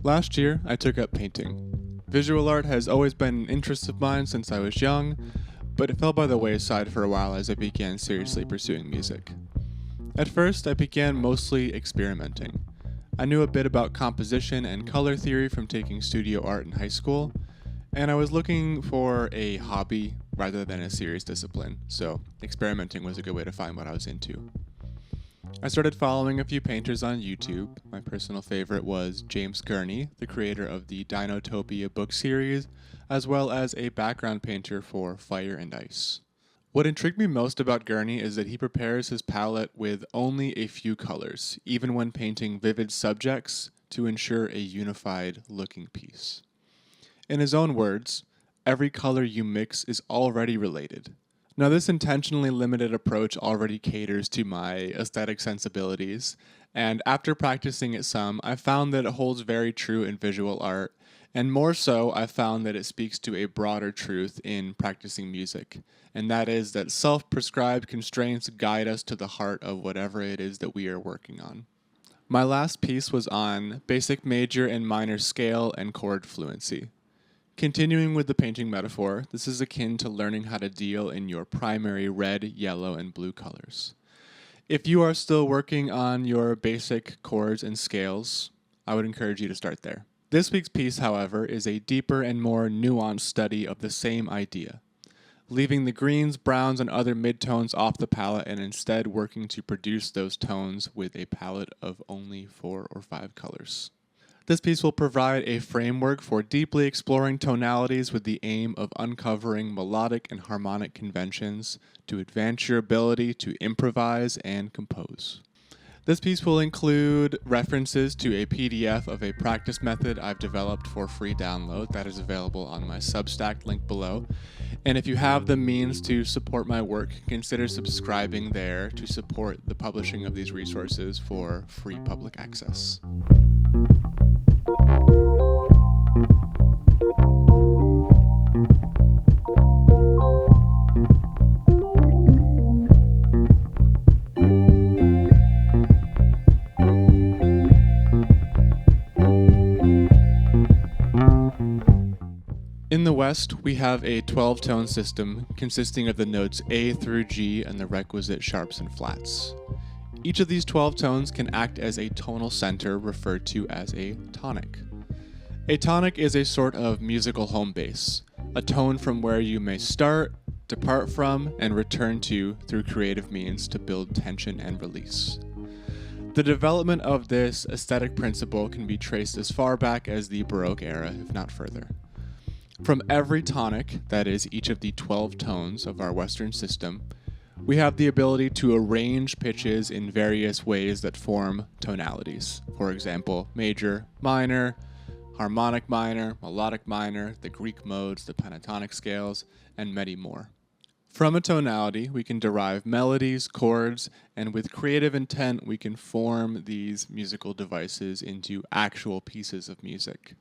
Last year, I took up painting. Visual art has always been an interest of mine since I was young, but it fell by the wayside for a while as I began seriously pursuing music. At first, I began mostly experimenting. I knew a bit about composition and color theory from taking studio art in high school, and I was looking for a hobby rather than a serious discipline, so experimenting was a good way to find what I was into. I started following a few painters on YouTube. My personal favorite was James Gurney, the creator of the Dinotopia book series, as well as a background painter for Fire and Ice. What intrigued me most about Gurney is that he prepares his palette with only a few colors, even when painting vivid subjects, to ensure a unified looking piece. In his own words, every color you mix is already related. Now, this intentionally limited approach already caters to my aesthetic sensibilities, and after practicing it some, I found that it holds very true in visual art, and more so, I found that it speaks to a broader truth in practicing music, and that is that self-prescribed constraints guide us to the heart of whatever it is that we are working on. My last piece was on basic major and minor scale and chord fluency. Continuing with the painting metaphor, this is akin to learning how to deal in your primary red, yellow, and blue colors. If you are still working on your basic chords and scales, I would encourage you to start there. This week's piece, however, is a deeper and more nuanced study of the same idea, leaving the greens, browns, and other midtones off the palette and instead working to produce those tones with a palette of only 4 or 5 colors. This piece will provide a framework for deeply exploring tonalities with the aim of uncovering melodic and harmonic conventions to advance your ability to improvise and compose. This piece will include references to a PDF of a practice method I've developed for free download that is available on my Substack link below. And if you have the means to support my work, consider subscribing there to support the publishing of these resources for free public access. In the West, we have a 12-tone system consisting of the notes A through G and the requisite sharps and flats. Each of these 12 tones can act as a tonal center referred to as a tonic. A tonic is a sort of musical home base, a tone from where you may start, depart from, and return to through creative means to build tension and release. The development of this aesthetic principle can be traced as far back as the Baroque era, if not further. From every tonic, that is, each of the 12 tones of our Western system, we have the ability to arrange pitches in various ways that form tonalities. For example, major, minor, harmonic minor, melodic minor, the Greek modes, the pentatonic scales, and many more. From a tonality, we can derive melodies, chords, and with creative intent, we can form these musical devices into actual pieces of music.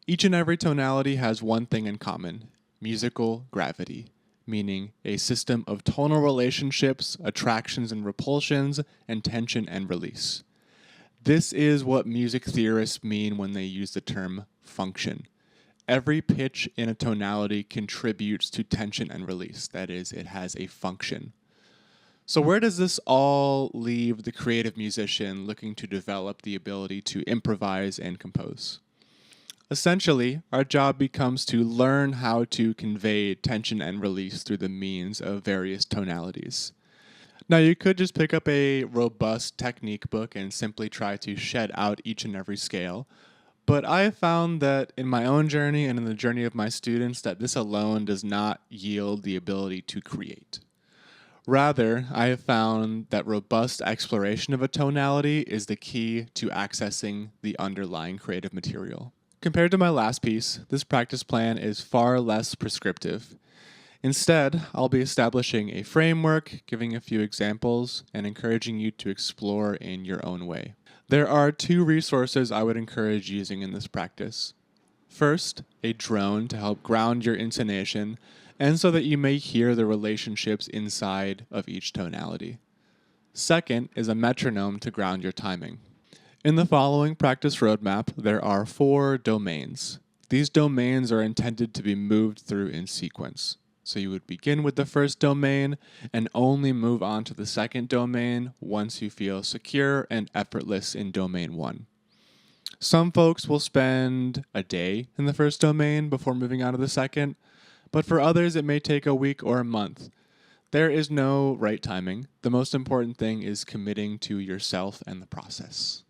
Each and every tonality has one thing in common: musical gravity, meaning a system of tonal relationships, attractions and repulsions, and tension and release. This is what music theorists mean when they use the term function. Every pitch in a tonality contributes to tension and release. That is, it has a function. So where does this all leave the creative musician looking to develop the ability to improvise and compose? Essentially, our job becomes to learn how to convey tension and release through the means of various tonalities. Now, you could just pick up a robust technique book and simply try to shed out each and every scale, but I have found that in my own journey and in the journey of my students that this alone does not yield the ability to create. Rather, I have found that robust exploration of a tonality is the key to accessing the underlying creative material. Compared to my last piece, this practice plan is far less prescriptive. Instead, I'll be establishing a framework, giving a few examples, and encouraging you to explore in your own way. There are 2 resources I would encourage using in this practice. First, a drone to help ground your intonation, and so that you may hear the relationships inside of each tonality. Second is a metronome to ground your timing. In the following practice roadmap, there are 4 domains. These domains are intended to be moved through in sequence. So you would begin with the first domain and only move on to the second domain once you feel secure and effortless in domain 1. Some folks will spend a day in the first domain before moving on to the second, but for others it may take a week or a month. There is no right timing. The most important thing is committing to yourself and the process.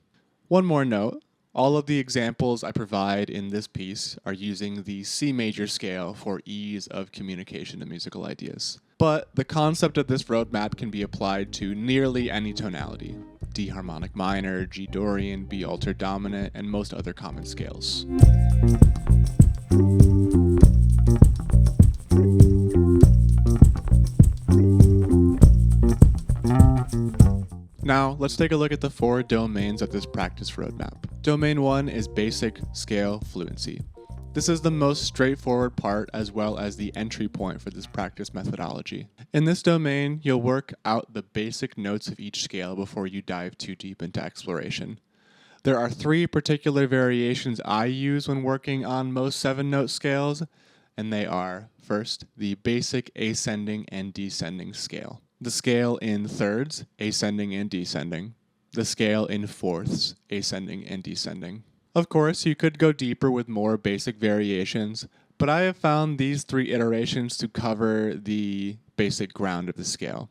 One more note, all of the examples I provide in this piece are using the C major scale for ease of communication of musical ideas. But the concept of this roadmap can be applied to nearly any tonality: D harmonic minor, G Dorian, B altered dominant, and most other common scales. Now, let's take a look at the 4 domains of this practice roadmap. Domain 1 is basic scale fluency. This is the most straightforward part as well as the entry point for this practice methodology. In this domain, you'll work out the basic notes of each scale before you dive too deep into exploration. There are 3 particular variations I use when working on most 7-note scales, and they are, first, the basic ascending and descending scale. The scale in thirds, ascending and descending. The scale in fourths, ascending and descending. Of course, you could go deeper with more basic variations, but I have found these 3 iterations to cover the basic ground of the scale.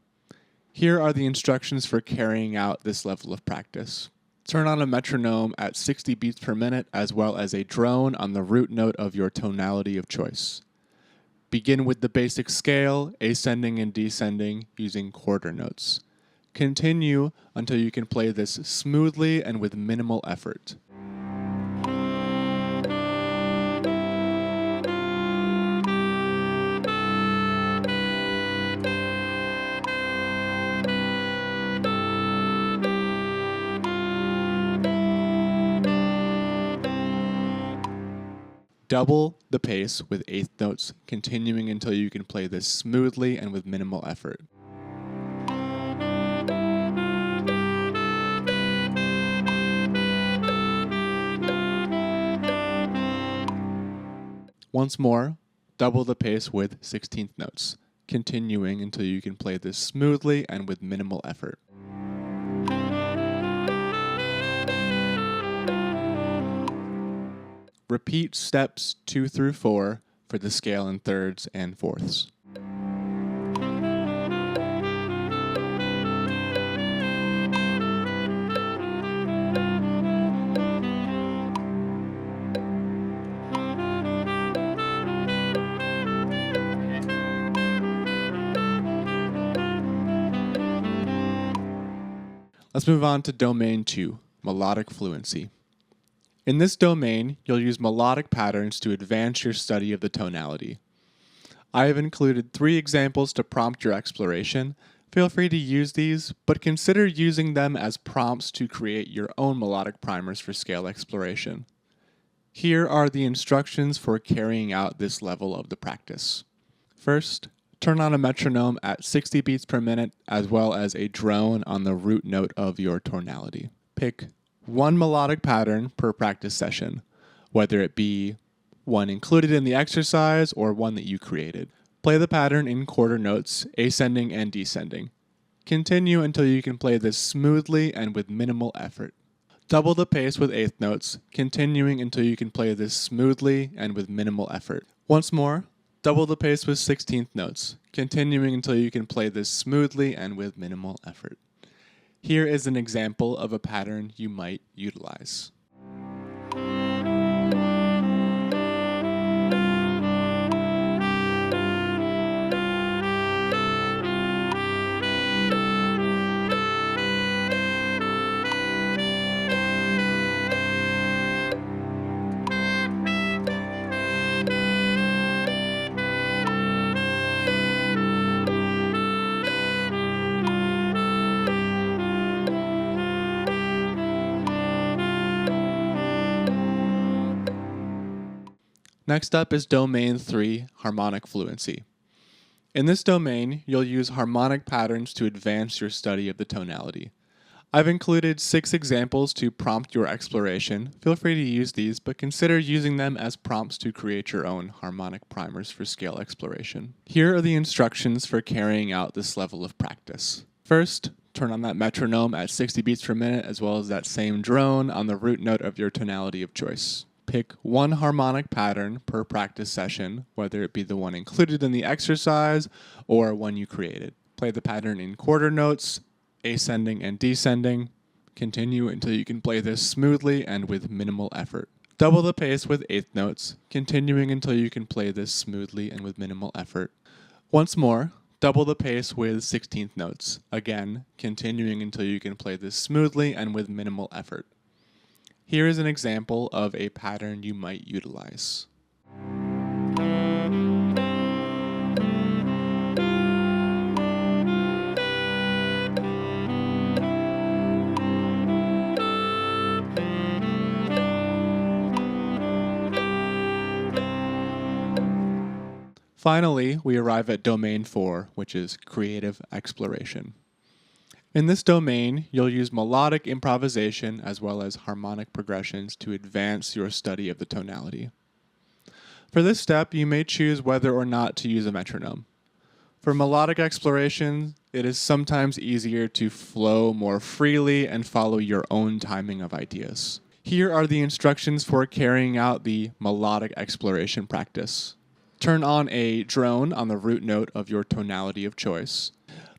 Here are the instructions for carrying out this level of practice. Turn on a metronome at 60 beats per minute as well as a drone on the root note of your tonality of choice. Begin with the basic scale, ascending and descending, using quarter notes. Continue until you can play this smoothly and with minimal effort. Double the pace with eighth notes, continuing until you can play this smoothly and with minimal effort. Once more, double the pace with 16th notes, continuing until you can play this smoothly and with minimal effort. Repeat steps 2 through 4 for the scale in thirds and fourths. Let's move on to domain 2, melodic fluency. In this domain, you'll use melodic patterns to advance your study of the tonality. I have included 3 examples to prompt your exploration. Feel free to use these, but consider using them as prompts to create your own melodic primers for scale exploration. Here are the instructions for carrying out this level of the practice. First, turn on a metronome at 60 beats per minute as well as a drone on the root note of your tonality. Pick 1 melodic pattern per practice session, whether it be one included in the exercise or one that you created. Play the pattern in quarter notes, ascending and descending. Continue until you can play this smoothly and with minimal effort. Double the pace with eighth notes, continuing until you can play this smoothly and with minimal effort. Once more, double the pace with 16th notes, continuing until you can play this smoothly and with minimal effort. Here is an example of a pattern you might utilize. Next up is domain 3, harmonic fluency. In this domain, you'll use harmonic patterns to advance your study of the tonality. I've included 6 examples to prompt your exploration. Feel free to use these, but consider using them as prompts to create your own harmonic primers for scale exploration. Here are the instructions for carrying out this level of practice. First, turn on that metronome at 60 beats per minute, as well as that same drone on the root note of your tonality of choice. Pick one harmonic pattern per practice session, whether it be the one included in the exercise or one you created. Play the pattern in quarter notes, ascending and descending. Continue until you can play this smoothly and with minimal effort. Double the pace with eighth notes, continuing until you can play this smoothly and with minimal effort. Once more, double the pace with 16th notes, again, continuing until you can play this smoothly and with minimal effort. Here is an example of a pattern you might utilize. Finally, we arrive at domain 4, which is creative exploration. In this domain, you'll use melodic improvisation as well as harmonic progressions to advance your study of the tonality. For this step, you may choose whether or not to use a metronome. For melodic exploration, it is sometimes easier to flow more freely and follow your own timing of ideas. Here are the instructions for carrying out the melodic exploration practice. Turn on a drone on the root note of your tonality of choice.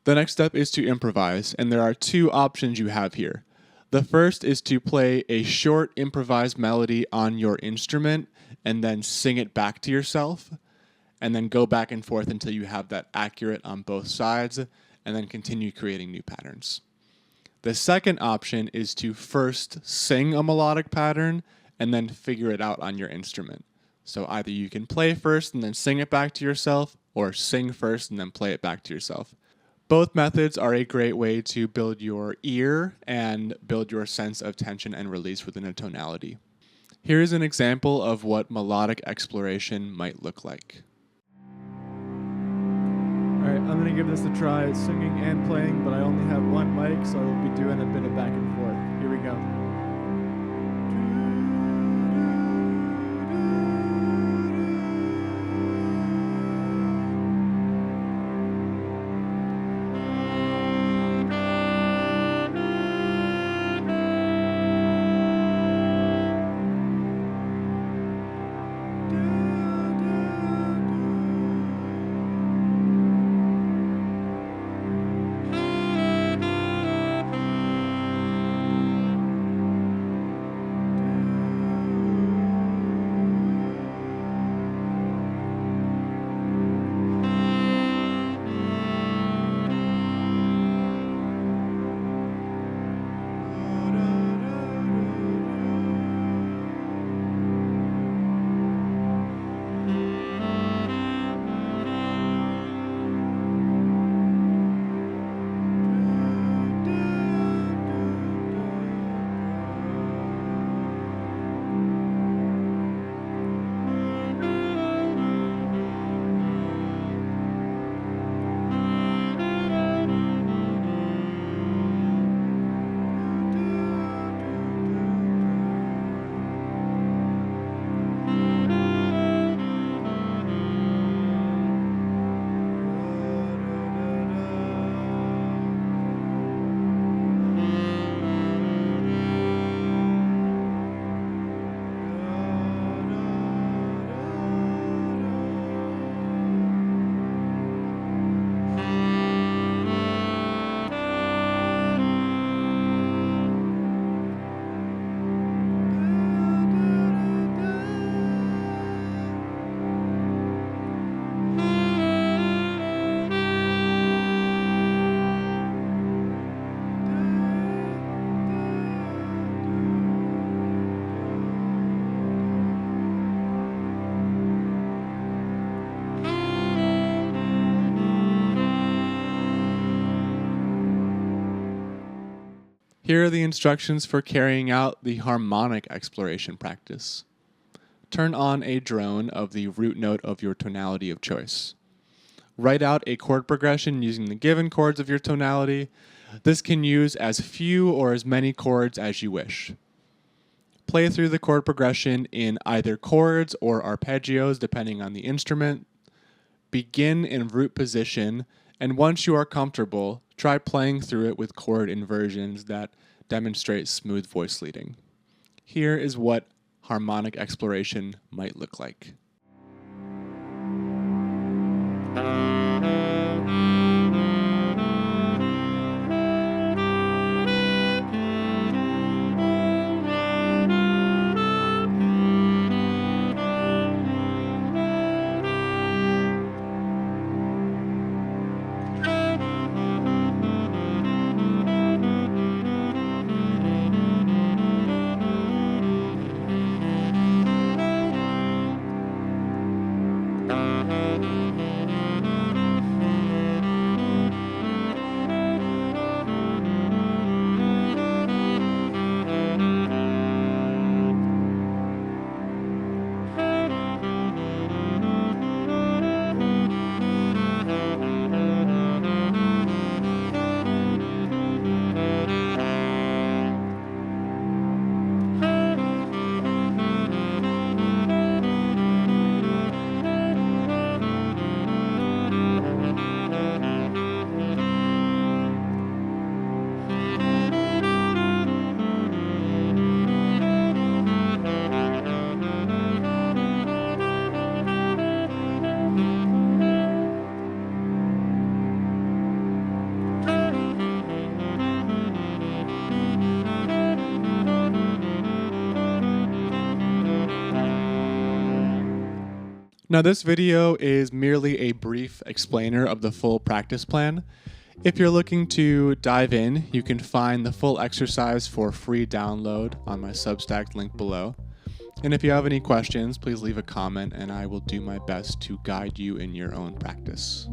The next step is to improvise, and there are 2 options you have here. The first is to play a short improvised melody on your instrument and then sing it back to yourself, and then go back and forth until you have that accurate on both sides, and then continue creating new patterns. The second option is to first sing a melodic pattern and then figure it out on your instrument. So either you can play first and then sing it back to yourself, or sing first and then play it back to yourself. Both methods are a great way to build your ear and build your sense of tension and release within a tonality. Here is an example of what melodic exploration might look like. Alright, I'm going to give this a try, singing and playing, but I only have one mic, so I will be doing a bit of back and forth. Here we go. Here are the instructions for carrying out the harmonic exploration practice. Turn on a drone of the root note of your tonality of choice. Write out a chord progression using the given chords of your tonality, This can use as few or as many chords as you wish. Play through the chord progression in either chords or arpeggios depending on the instrument. Begin in root position, and once you are comfortable, try playing through it with chord inversions that demonstrate smooth voice leading. Here is what harmonic exploration might look like. Now, this video is merely a brief explainer of the full practice plan. If you're looking to dive in, you can find the full exercise for free download on my Substack link below. And if you have any questions, please leave a comment and I will do my best to guide you in your own practice.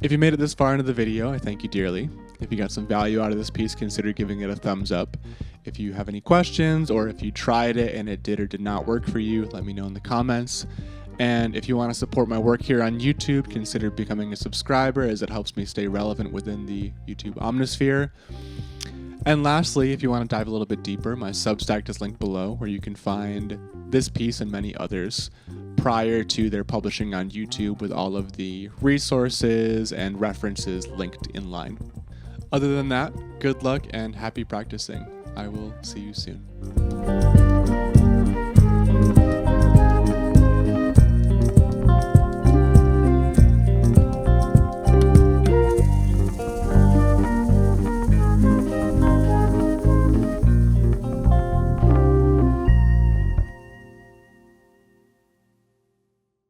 If you made it this far into the video, I thank you dearly. If you got some value out of this piece, consider giving it a thumbs up. If you have any questions or if you tried it and it did or did not work for you, let me know in the comments. And if you want to support my work here on YouTube, consider becoming a subscriber as it helps me stay relevant within the YouTube omnisphere. And lastly, if you want to dive a little bit deeper, my Substack is linked below where you can find this piece and many others prior to their publishing on YouTube with all of the resources and references linked in line. Other than that, good luck and happy practicing. I will see you soon.